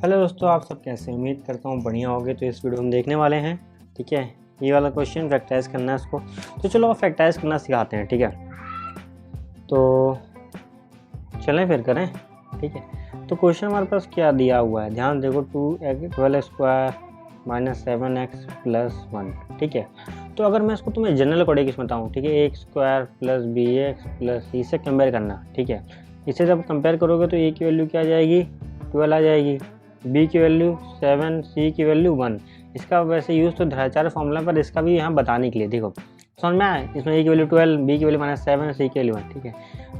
Hello दोस्तों, आप सब कैसे हैं? उम्मीद करता हूँ बढ़िया होगे। तो इस वीडियो में देखने वाले हैं, ठीक है, ये वाला क्वेश्चन फैक्टराइज करना है इसको। तो चलो फैक्टराइज करना सिखाते हैं, ठीक है। तो चलें फिर करें, ठीक है। तो क्वेश्चन हमारे पास क्या दिया हुआ है, ध्यान देखो, 12x square minus 7x plus 1, ठीक है। तो अगर मैं इसको तुम्हें जनरल कोऑर्डिनेट्स बताऊँ, ठीक है, A square plus B X plus C से कंपेयर करना, ठीक है। इसे जब कंपेयर करोगे तो ए की वैल्यू क्या आ जाएगी, 12 आ जाएगी, बी की वैल्यू 7, सी की वैल्यू 1। इसका वैसे यूज़ तो ढांचार फॉर्मूला पर इसका भी यहाँ बताने के लिए देखो समझ में आया। इसमें ए की वैल्यू 12, बी की वैल्यू -7, सी की वैल्यू 1, ठीक है।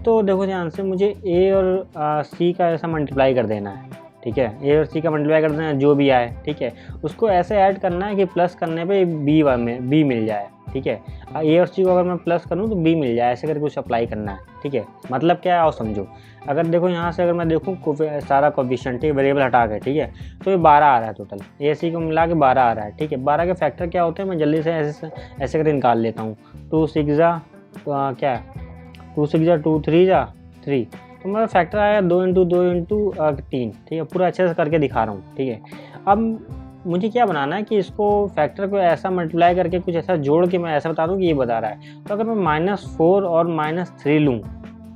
तो देखो ध्यान से, मुझे ए और सी का ऐसा मल्टीप्लाई कर देना है, ठीक है। ए और सी का मल्टीप्लाई कर देना है, जो भी आए, ठीक है, उसको ऐसे ऐड करना है कि प्लस करने पे बी मिल जाए, ठीक है। ए और सी को अगर मैं प्लस करूँ तो बी मिल जाए, ऐसे करके कुछ अप्लाई करना है, ठीक है। मतलब क्या है आओ समझो। अगर देखो यहाँ से अगर मैं देखूँ सारा कोएफिशिएंट, ठीक है, वेरिएबल हटा के, ठीक है, तो ये 12 आ रहा है टोटल, ए सी को मिला के 12 आ रहा है, ठीक है। 12 के फैक्टर क्या होते हैं, मैं जल्दी से ऐसे करके निकाल लेता हूँ। 2 6 क्या है, 2 6 2 3 3, तो मेरा फैक्टर आया 2 × 2 × 3, ठीक है। पूरा अच्छे से करके दिखा रहा हूँ, ठीक है। अब मुझे क्या बनाना है कि इसको फैक्टर को ऐसा मल्टीप्लाई करके कुछ ऐसा जोड़ के मैं ऐसा बता दूं कि ये बता रहा है। तो अगर मैं -4 और -3 लूँ,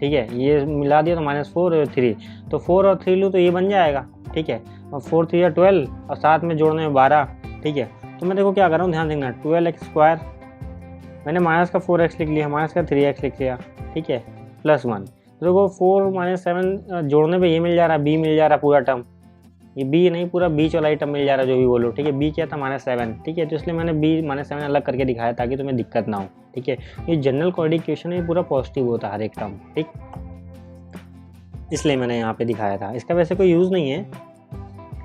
ठीक है, ये मिला दिया तो -4 और 3, तो 4 और 3 लूँ तो ये बन जाएगा, ठीक है। और 4 3 12 और साथ में जोड़ने में 12, ठीक है। तो मैं देखो क्या कर रहा हूँ, ध्यान देखना, 12x स्क्वायर, मैंने माइनस का 4x लिख लिया, माइनस का 3x लिख लिया, ठीक है, प्लस 1। तो देखो 4 -7 जोड़ने पे ये मिल जा रहा है, बी मिल जा रहा है पूरा टर्म, ये बी नहीं पूरा बीच वाला आइटम मिल जा रहा है, जो भी बोलो, ठीक है। बी क्या था -7, ठीक है, तो इसलिए मैंने बी -7 अलग करके दिखाया ताकि तुम्हें दिक्कत ना हो, ठीक है। ये जनरल कोऑर्डिनेट क्वेश्चन है, पूरा पॉजिटिव होता है हर एक टर्म, ठीक, इसलिए मैंने यहाँ पे दिखाया था। इसका वैसे कोई यूज़ नहीं है,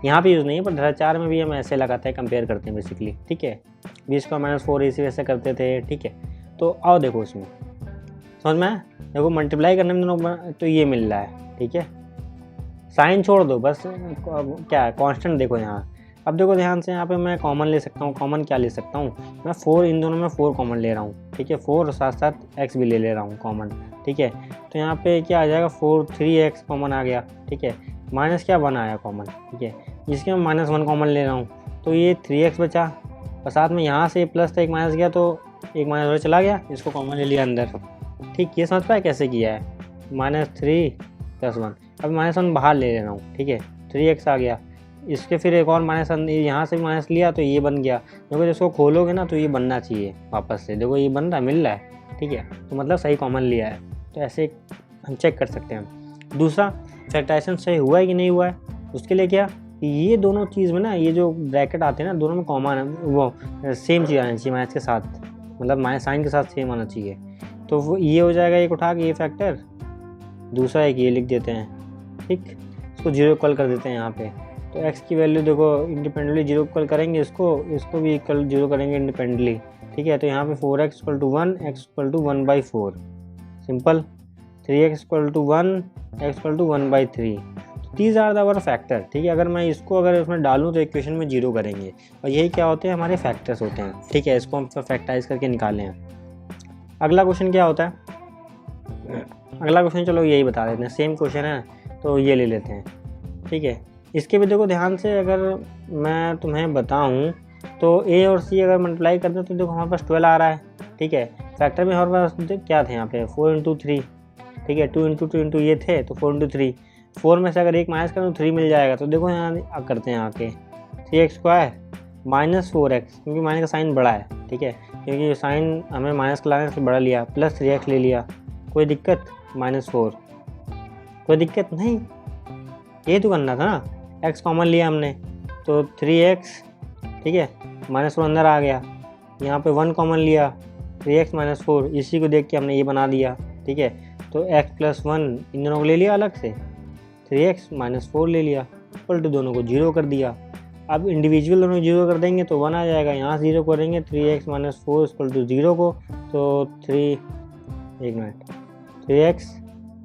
यहाँ पे यूज़ नहीं है, पर ढांचार में भी हम ऐसे लगाते हैं, कंपेयर करते हैं बेसिकली, ठीक है। 20 का -4 इसी वैसे करते थे, ठीक है। तो आओ देखो इसमें समझ में आया। देखो मल्टीप्लाई करने में दोनों तो ये मिल रहा है, ठीक है। साइन छोड़ दो, बस क्या है कांस्टेंट देखो यहाँ। अब देखो ध्यान से, यहाँ पे मैं कॉमन ले सकता हूँ। कॉमन क्या ले सकता हूँ मैं, 4, इन दोनों में 4 कॉमन ले रहा हूँ, ठीक है। 4 और साथ साथ x भी ले रहा हूँ कॉमन, ठीक है। तो यहाँ पे क्या आ जाएगा, 4 3x कॉमन आ गया, ठीक है। माइनस क्या 1 आया कॉमन, ठीक है, जिसके मैं -1 कॉमन ले रहा हूँ, तो ये 3x बचा। और साथ में यहाँ से प्लस था, एक माइनस गया तो एक माइनस और चला गया, इसको कॉमन ले लिया अंदर, ठीक। ये समझ पाए कैसे किया है, -3 + 1। अब -1 बाहर ले रहा हूँ, ठीक है, 3x आ गया। इसके फिर एक और -1 यहाँ से माइनस लिया तो ये बन गया। देखो इसको खोलोगे ना तो ये बनना चाहिए वापस से, देखो ये बन रहा है, मिल रहा है, ठीक है। तो मतलब सही कॉमन लिया है, तो ऐसे हम चेक कर सकते हैं। दूसरा, फैक्टराइजेशन सही हुआ है कि नहीं हुआ है, उसके लिए क्या, ये दोनों चीज़ में ना, ये जो ब्रैकेट आते हैं ना, दोनों में कॉमन है, वो सेम चीज़ आनी चाहिए माइनस के साथ, मतलब माइनस साइन के साथ सेम आना चाहिए। तो वो ये हो जाएगा, एक उठा के ये फैक्टर, दूसरा एक ये लिख देते हैं, ठीक। इसको 0 इक्वल कर देते हैं यहाँ पे। तो x की वैल्यू देखो इंडिपेंडेंटली 0 इक्वल करेंगे, इसको भी इक्वल 0 करेंगे इंडिपेंडेंटली, ठीक है। तो यहाँ पे 4x = 1, x = 1/4, सिंपल। 3x = 1, x = 1/3। These are the our factor, ठीक है। अगर इसमें डालूँ तो इक्वेशन में 0 करेंगे, और यही क्या होते हैं, हमारे फैक्टर्स होते हैं, ठीक है। इसको हम फैक्टराइज करके निकाले हैं। अगला क्वेश्चन क्या होता है, अगला क्वेश्चन चलो यही बता देते हैं, सेम क्वेश्चन है तो ये ले लेते हैं, ठीक है। इसके भी देखो ध्यान से, अगर मैं तुम्हें बताऊं तो a और c अगर मल्टीप्लाई करते हैं तो देखो हमारे पास 12 आ रहा है, ठीक है। फैक्टर में हमारे पास क्या थे यहाँ पे, 4 × 3, ठीक है, 2 × 2 × ये थे, तो 4 × 3, 4 में से अगर एक माइनस करें तो 3 मिल जाएगा। तो देखो यहाँ करते हैं आके 3x स्क्वायर -4x, क्योंकि माइनस का साइन बड़ा है, ठीक है, क्योंकि साइन हमें माइनस का लाने से बड़ा लिया, प्लस 3x ले लिया, कोई दिक्कत, -4, कोई दिक्कत नहीं, ये तो करना था ना। x कॉमन लिया हमने तो 3x, ठीक है, -4 अंदर आ गया। यहाँ पे 1 कॉमन लिया, 3x -4, इसी को देख के हमने ये बना दिया, ठीक है। तो x + 1 इन दोनों को ले लिया अलग से, 3x -4 ले लिया, उल्टे दोनों को 0 कर दिया। अब इंडिविजुअल दोनों 0 कर देंगे तो 1 आ जाएगा, यहाँ 0 करेंगे 3x - 4 = 0 को, तो 3x,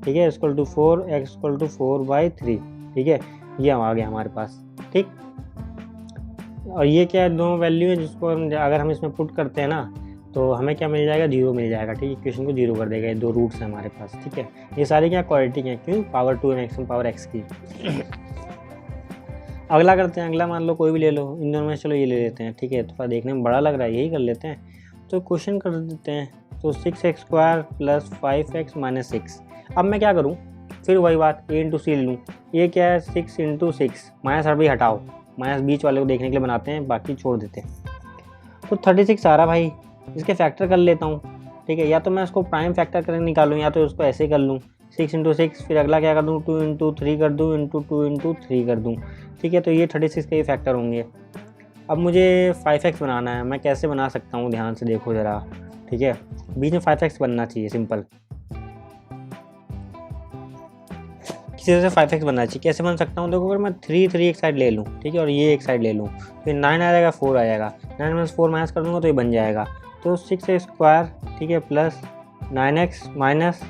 ठीक है, = 4, x = 4/3, ठीक है। ये आ गया हमारे पास, ठीक। और ये क्या है, दोनों वैल्यू है, जिसको अगर हम इसमें पुट करते हैं ना तो हमें क्या मिल जाएगा, 0 मिल जाएगा, ठीक है। इक्वेशन को 0 कर देगा, ये 2 रूट्स हैं हमारे पास, ठीक है। ये सारी क्या क्वाड्रेटिक हैं, क्यों, पावर 2 मैक्सिमम पावर x की। अगला करते हैं, अगला मान लो कोई भी ले लो, इन दोनों में चलो ये ले लेते हैं, ठीक है, थोड़ा देखने में बड़ा लग रहा है, यही कर लेते हैं। तो क्वेश्चन कर देते हैं, तो 6x² प्लस 5x माइनस 6। अब मैं क्या करूँ, फिर वही बात, a इंटू सी ले लूँ। ये क्या है, 6 इंटू 6, माइनस अभी हटाओ, माइनस बीच वाले को देखने के लिए बनाते हैं, बाकी छोड़ देते हैं। तो 36 आ रहा भाई, इसके फैक्टर कर लेता हूँ, ठीक है, या तो मैं उसको प्राइम फैक्टर करके निकालूँ, या तो उसको ऐसे कर लूँ 6 इंटू 6, फिर अगला क्या कर दूँ 2 इंटू 3 कर दूँ, इंटू 2 इंटू 3 कर दूँ, ठीक है। तो ये 36 के ही फैक्टर होंगे। अब मुझे 5x बनाना है, मैं कैसे बना सकता हूँ, ध्यान से देखो ज़रा, ठीक है, बीच में 5x बनना चाहिए, सिंपल किसी तरह से 5x बनना चाहिए। कैसे बन सकता हूँ, देखो अगर मैं 3 एक साइड ले लूँ, ठीक है, और ये एक साइड ले लूँ, तो ये 9 आ जाएगा, 4 आ जाएगा, 9 में 4 माइनस कर दूँगा तो ये बन जाएगा। तो 6x², ठीक है, प्लस 9x माइनस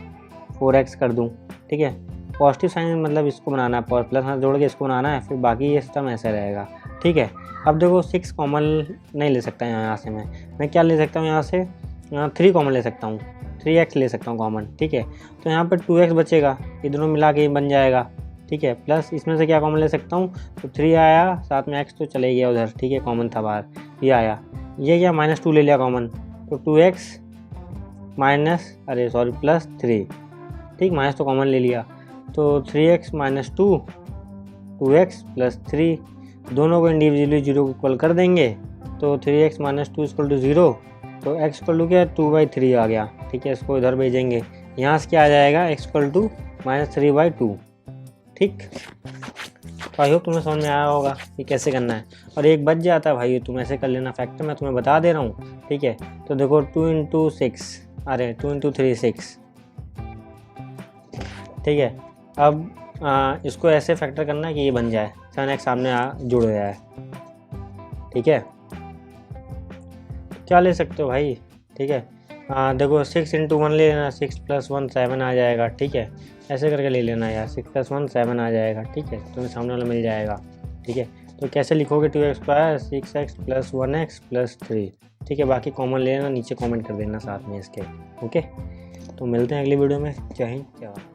4x कर दूँ, ठीक है। पॉजिटिव साइन मतलब इसको बनाना है, प्लस हाथ जोड़ के इसको बनाना है, फिर बाकी ये सिस्टम ऐसा रहेगा, ठीक है। अब देखो 6 कॉमन नहीं ले सकता यहाँ से, मैं क्या ले सकता हूँ, यहाँ से 3 कॉमन ले सकता हूँ, 3x ले सकता हूँ कॉमन, ठीक है। तो यहाँ पर 2x बचेगा, ये दोनों मिला के बन जाएगा, ठीक है। प्लस इसमें से क्या कॉमन ले सकता हूँ, तो 3 आया, साथ में x तो चले गया उधर, ठीक है, कॉमन था बाहर, ये आया, ये क्या -2 ले लिया कॉमन, तो 2x माइनस प्लस 3, ठीक, माइनस तो कॉमन ले लिया, तो 3x माइनस 2, 2x प्लस 3, दोनों को इंडिविजुअली 0 को इक्वल कर देंगे, तो 3x माइनस 2 इक्वल टू 0, तो x इक्वल टू क्या 2/3 आ गया, ठीक है। इसको इधर भेजेंगे, यहाँ से क्या आ जाएगा, x इक्वल टू -3/2, ठीक। तो आई होप तुम्हें समझ में आया होगा कि कैसे करना है। और एक बच जाता है भाई, तुम ऐसे कर लेना फैक्टर, मैं तुम्हें बता दे रहा हूँ, ठीक है। तो देखो 2 इंटू 3 6, ठीक है। अब इसको ऐसे फैक्टर करना है कि ये बन जाए, 7x सामने जुड़ गया है, ठीक है। क्या ले सकते हो भाई, ठीक है, देखो 6 इंटू 1 ले लेना, 6 प्लस 1 7 आ जाएगा, ठीक है, ऐसे करके ले लेना यार, 6 प्लस 1 7 आ जाएगा, ठीक है, तुम्हें सामने वाला मिल जाएगा, ठीक है। तो कैसे लिखोगे, 2x² 6x plus 1x plus 3, ठीक है, बाकी कॉमन ले लेना, नीचे कॉमेंट कर देना साथ में इसके, ओके। तो मिलते हैं अगली वीडियो में, जय हिंद, जय भारत।